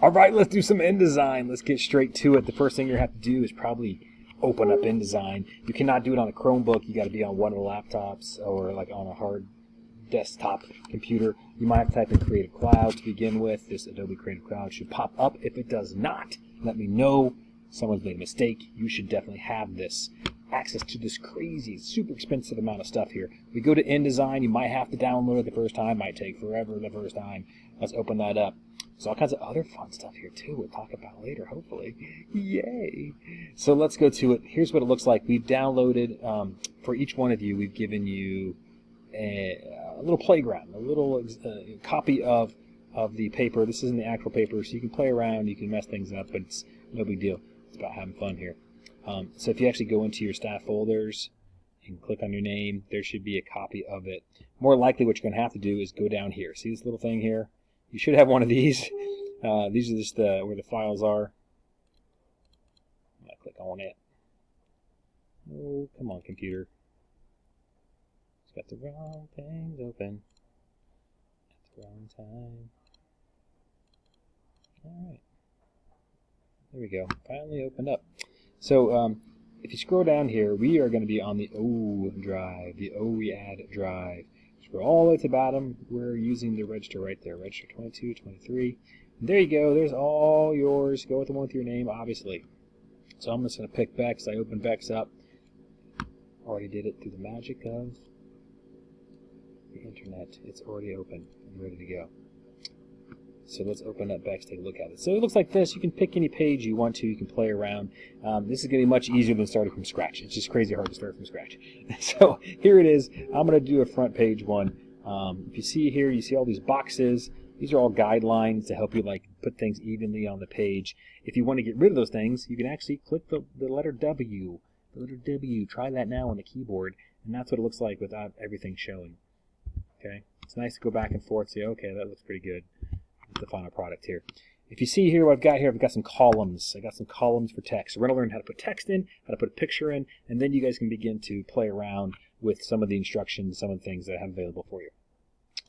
All right, let's do some InDesign. Let's get straight to it. The first thing you're going to have to do is probably open up InDesign. You cannot do it on a Chromebook. You got to be on one of the laptops or like on a hard desktop computer. You might have to type in Creative Cloud to begin with. This Adobe Creative Cloud should pop up. If it does not, let me know. Someone's made a mistake. You should definitely have this access to this crazy, super expensive amount of stuff here. We go to InDesign. You might have to download it the first time. Might take forever the first time. Let's open that up. There's all kinds of other fun stuff here too. We'll talk about later, hopefully. Yay! So let's go to it. Here's what it looks like. We've downloaded, for each one of you, we've given you a little playground, a little copy of the paper. This isn't the actual paper, so you can play around, you can mess things up, but it's no big deal. It's about having fun here. So if you actually go into your staff folders and click on your name, there should be a copy of it. More likely what you're going to have to do is go down here. See this little thing here? You should have one of these. These are just where the files are. I'm going to click on it. Oh, come on, computer. It's got the wrong things open at the wrong time. Alright. There we go. Finally opened up. So, if you scroll down here, we are going to be on the O drive, the OREAD drive. Scroll all the way to the bottom. We're using the register right there. Register 22, 23. And there you go. There's all yours. Go with the one with your name, obviously. So I'm just going to pick Bex. I opened Bex up. Already did it through the magic of the internet. It's already open and ready to go. So let's open up Bex, take a look at it. So it looks like this. You can pick any page you want to. You can play around. This is going to be much easier than starting from scratch. It's just crazy hard to start from scratch. So here it is. I'm going to do a front page one. If you see here, you see all these boxes. These are all guidelines to help you like put things evenly on the page. If you want to get rid of those things, you can actually click the letter W. The letter W. Try that now on the keyboard, and that's what it looks like without everything showing. Okay, it's nice to go back and forth. See, okay, that looks pretty good. The final product here. If you see here what I've got here, I've got some columns. I got some columns for text. So we're going to learn how to put text in, how to put a picture in, and then you guys can begin to play around with some of the instructions, some of the things that I have available for you.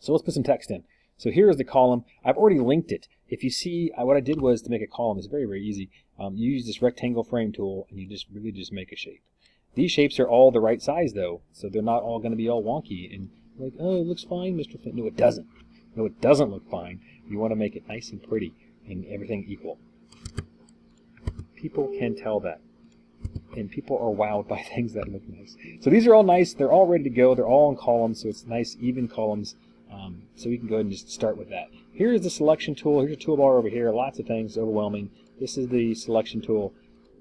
So let's put some text in. So here is the column. I've already linked it. If you see, what I did was to make a column. It's very, very easy. You use this rectangle frame tool, and you just really just make a shape. These shapes are all the right size, though, so they're not all going to be all wonky. And like, oh, it looks fine, Mr. Flint. No, it doesn't. No, it doesn't look fine. You want to make it nice and pretty and everything equal. People can tell that. And people are wowed by things that look nice. So these are all nice. They're all ready to go. They're all in columns, so it's nice, even columns. So we can go ahead and just start with that. Here's the selection tool. Here's a toolbar over here. Lots of things. Overwhelming. This is the selection tool.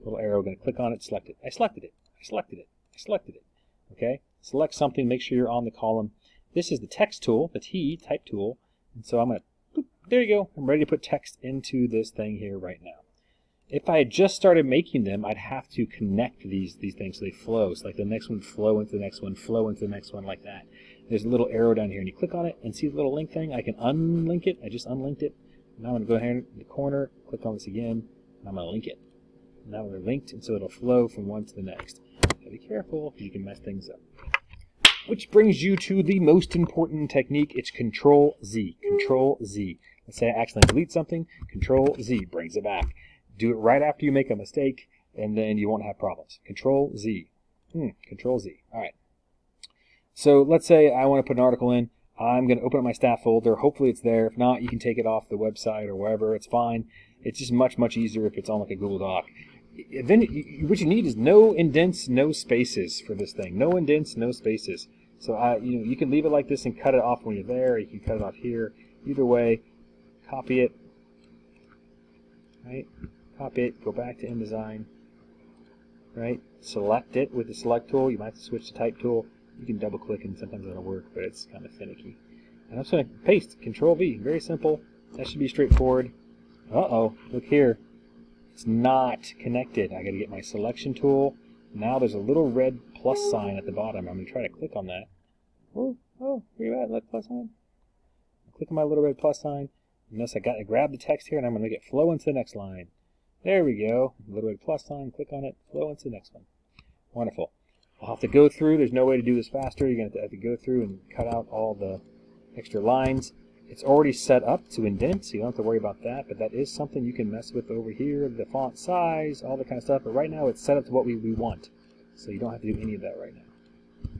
Little arrow. Going to click on it. Select it. I selected it. I selected it. I selected it. Okay? Select something. Make sure you're on the column. This is the text tool, the T type tool. And so I'm going to, there you go. I'm ready to put text into this thing here right now. If I had just started making them, I'd have to connect these things so they flow. So like the next one flow into the next one, flow into the next one like that. There's a little arrow down here, and you click on it and see the little link thing. I can unlink it. I just unlinked it. Now I'm going to go here in the corner, click on this again, and I'm going to link it. Now they're linked, and so it'll flow from one to the next. Be careful, because you can mess things up. Which brings you to the most important technique. It's Control Z. Control Z. Let's say I accidentally delete something. Control Z brings it back. Do it right after you make a mistake, and then you won't have problems. Control Z. Control Z. All right. So let's say I want to put an article in. I'm going to open up my staff folder. Hopefully it's there. If not, you can take it off the website or wherever. It's fine. It's just much, much easier if it's on like a Google Doc. Then what you need is no indents, no spaces for this thing. No indents, no spaces. So you can leave it like this and cut it off when you're there. You can cut it off here. Either way, copy it. Right? Copy it. Go back to InDesign. Right? Select it with the select tool. You might have to switch to type tool. You can double click and sometimes that'll work, but it's kind of finicky. And I'm just going to paste. Control V. Very simple. That should be straightforward. Uh-oh. Look here. It's not connected. I got to get my selection tool. Now there's a little red plus sign at the bottom. I'm going to try to click on that. Oh, where you at? That plus sign? I click on my little red plus sign. And thus I got to grab the text here, and I'm going to make it flow into the next line. There we go. Little red plus sign. Click on it. Flow into the next one. Wonderful. I'll have to go through. There's no way to do this faster. You're going to have to go through and cut out all the extra lines. It's already set up to indent, so you don't have to worry about that, but that is something you can mess with over here, the font size, all that kind of stuff, but right now it's set up to what we want, so you don't have to do any of that right now.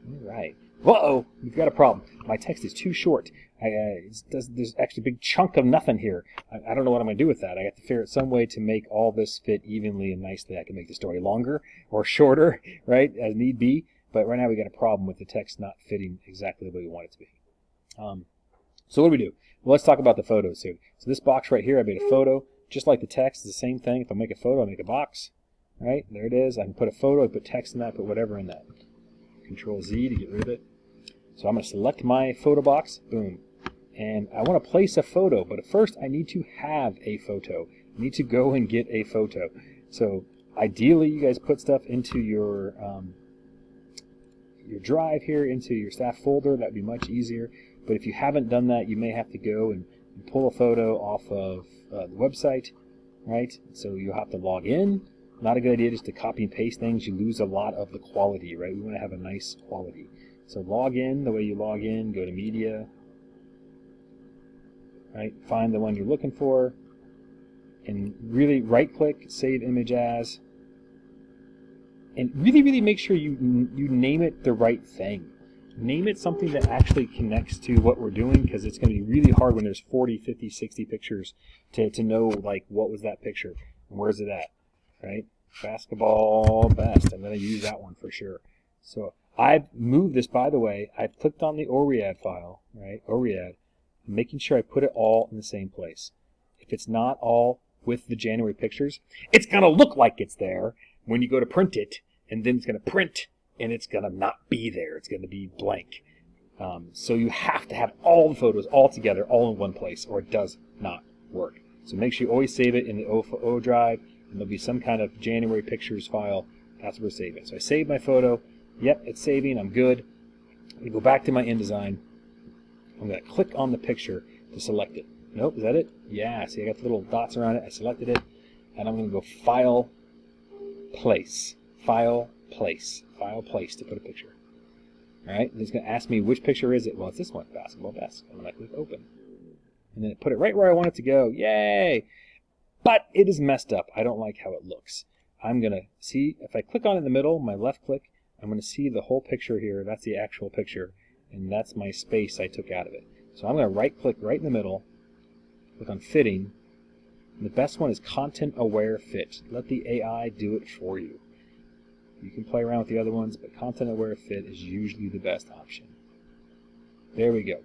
All right. Whoa! We've got a problem. My text is too short. There's actually a big chunk of nothing here. I don't know what I'm going to do with that. I have to figure out some way to make all this fit evenly and nicely. I can make the story longer or shorter, right, as need be. But right now we got a problem with the text not fitting exactly the way we want it to be. So what do we do? Well, let's talk about the photos here. So this box right here, I made a photo. Just like the text, it's the same thing. If I make a photo, I make a box. Right? There it is. I can put a photo, I put text in that, put whatever in that. Control Z to get rid of it. So I'm going to select my photo box. Boom. And I want to place a photo, but first I need to have a photo. I need to go and get a photo. So ideally you guys put stuff into your drive here, into your staff folder. That would be much easier. But if you haven't done that, you may have to go and pull a photo off of the website, right? So you'll have to log in. Not a good idea just to copy and paste things. You lose a lot of the quality, right? We want to have a nice quality. So log in the way you log in. Go to Media. Right, find the one you're looking for, and really right-click, save image as, and really make sure you name it the right thing. Name it something that actually connects to what we're doing, because it's going to be really hard when there's 40, 50, 60 pictures to know, like, what was that picture and where's it at, right? Basketball best. I'm going to use that one for sure. So I've moved this, by the way. I've clicked on the ORIAD file, right? ORIAD. Making sure I put it all in the same place. If it's not all with the January pictures, it's going to look like it's there when you go to print it, and then it's going to print, and it's going to not be there. It's going to be blank. So you have to have all the photos all together, all in one place, or it does not work. So make sure you always save it in the O drive, and there'll be some kind of January pictures file. That's where we're saving. So I saved my photo. Yep, it's saving. I'm good. I go back to my InDesign. I'm going to click on the picture to select it. Nope, is that it? Yeah, see I got the little dots around it. I selected it, and I'm going to go File, Place. File, Place. File, Place to put a picture. All right, and it's going to ask me which picture is it. Well, it's this one, Basketball Best. I'm going to click Open. And then it put it right where I want it to go. Yay! But it is messed up. I don't like how it looks. I'm going to see, if I click on it in the middle, my left click, I'm going to see the whole picture here. That's the actual picture. And that's my space I took out of it. So I'm going to right-click right in the middle, click on Fitting. And the best one is Content Aware Fit. Let the AI do it for you. You can play around with the other ones, but Content Aware Fit is usually the best option. There we go.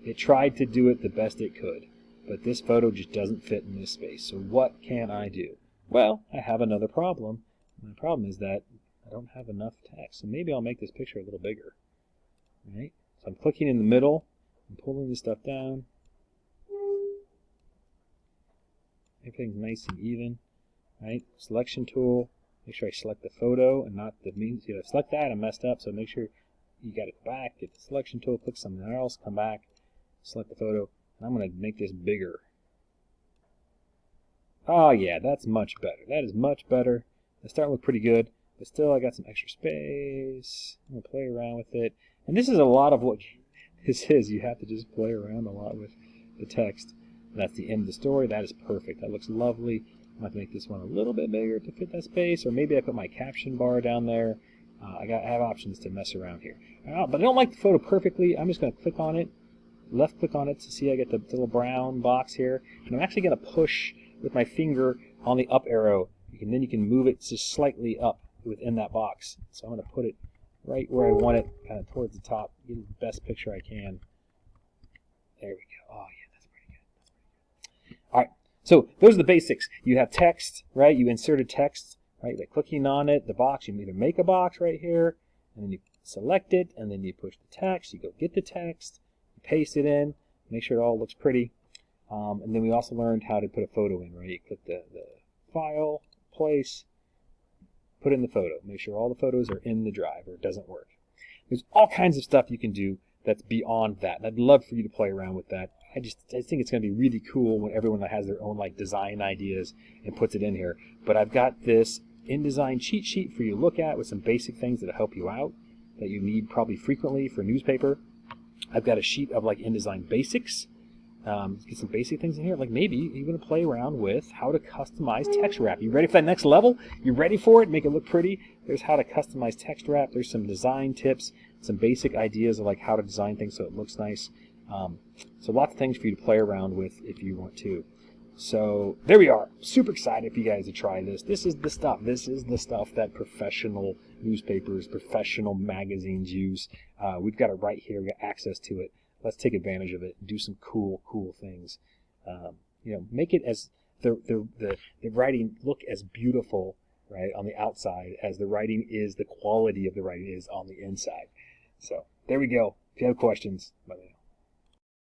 It tried to do it the best it could, but this photo just doesn't fit in this space. So what can I do? Well, I have another problem. My problem is that I don't have enough text. So maybe I'll make this picture a little bigger. All right? So I'm clicking in the middle and pulling this stuff down. Everything's nice and even. Right? Selection tool. Make sure I select the photo and not the means. You know, select that, I messed up. So make sure you got to go back, get the selection tool, click something else, come back, select the photo, and I'm going to make this bigger. Oh yeah, that's much better. That is much better. It's starting to look pretty good, but still I got some extra space. I'm going to play around with it. And this is a lot of what this is. You have to just play around a lot with the text. And that's the end of the story. That is perfect. That looks lovely. I'm going to make this one a little bit bigger to fit that space, or maybe I put my caption bar down there. I have options to mess around here. But I don't like the photo perfectly. I'm just going to click on it, left click on it to see I get the little brown box here. And I'm actually going to push with my finger on the up arrow. Then you can move it just slightly up within that box. So I'm going to put it right where I want it, kind of towards the top, get the best picture I can. There we go. Oh yeah, that's pretty good. That's pretty good. All right. So those are the basics. You have text, right? You inserted text, right? By clicking on it, the box, you either make a box right here, and then you select it, and then you push the text. You go get the text, you paste it in, make sure it all looks pretty. And then we also learned how to put a photo in, right? You click the file, place, put in the photo. Make sure all the photos are in the drive or it doesn't work. There's all kinds of stuff you can do that's beyond that. And I'd love for you to play around with that. I think it's going to be really cool when everyone has their own like design ideas and puts it in here. But I've got this InDesign cheat sheet for you to look at with some basic things that help you out that you need probably frequently for newspaper. I've got a sheet of like InDesign basics. Get some basic things in here, like maybe even play around with how to customize text wrap. You ready for that next level? You ready for it? Make it look pretty? There's how to customize text wrap. There's some design tips, some basic ideas of like how to design things so it looks nice. So lots of things for you to play around with if you want to. So there we are. Super excited for you guys to try this. This is the stuff. This is the stuff that professional newspapers, professional magazines use. We've got it right here. We've got access to it. Let's take advantage of it and do some cool things. Make it as the writing look as beautiful, right, on the outside as the writing is, the quality of the writing is on the inside. So there we go. If you have questions, let me know.